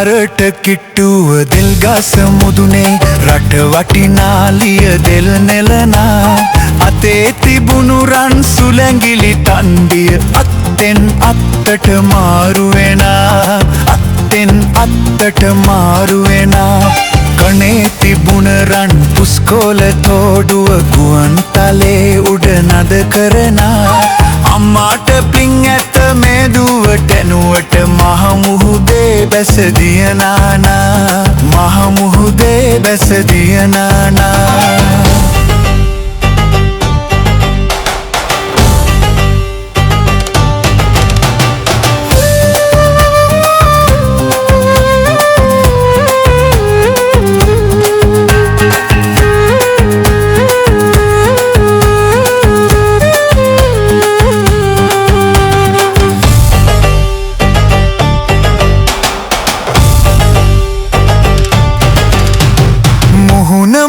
පාරට කිට්ටුව දෙල්ගස මුදුනේ රට වටිනාලිය දෙල් නෙලනා අතේ තිබුණු රන් සුලැඟිලි තන්ඩිය අත්තෙන් අත්තට මාරු වෙනා අත්තෙන් අත්තට මාරු වෙනා කනේ තිබුණ රන් පුස්කොළ තෝඩුව ගුවන්තලේ උඩ නද කරනා අම්මාට පිං ඇත මේ දුවට නුවට මහ මුහුදේ බැස දියනානා මහ මුහුදේ බැස දියනානා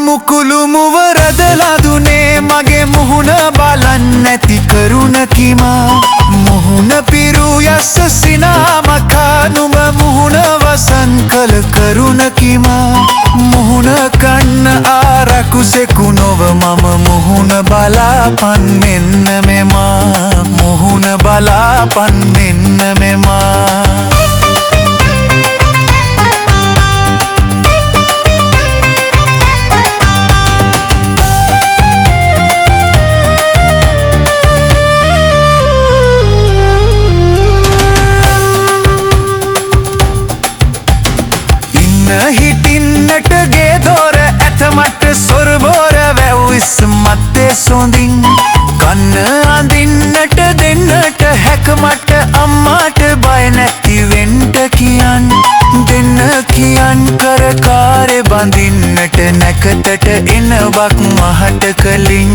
මුකුළු මුව රදලා දුනේ මගේ මුහුණ බලන් නැති කරුණකිමා මුහුණ පිරු යස්ස සිනාමකා නුඹ මුහුණ වසන් කළ කරුණකිමා මුහුණ කන්න ආරකුසෙකු නොව මම මුහුණ බලාපන් මෙන්න මෙමා මුහුණ බලාපන් මෙන්න මෙමා හිටින්නට ගේ දොර ඇතමට සොරබෝර වැව්විස් මත්තේ සොඳින් කන්න අඳින්නට දෙන්නට හැකමට අම්මාට බය නැති වෙන්ට කියන් දෙන්න කියන් කර කාරේ බඳින්නට නැකතට එන බක් මහට කලින්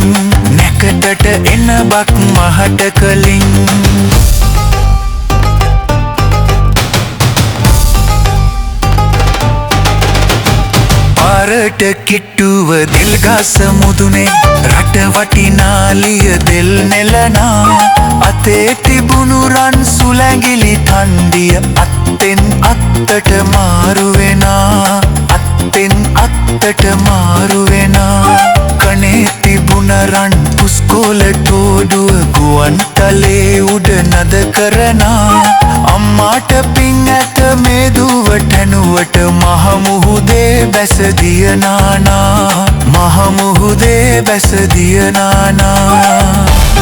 නැකතට එන බක් මහට කලින් පාරට කිට්ටුව දෙල්ගස මුදුනේ රට වටිනාලිය දෙල් නෙලනා අතේ තිබුණු රන් සුලැඟිලි තන්ඩිය අත්තෙන් අත්තට මාරු වෙනා අත්තෙන් අත්තට මාරු වෙනා කනේ තිබුණ රන් පුස්කොළ තෝඩුව ගුවන්තලේ උඩ නද කරනා අම්මාට පිං ඇත මේ දුවට නුවට මහ මුහුදේ බැස දියනානා මහ මුහුදේ බැස දියනානා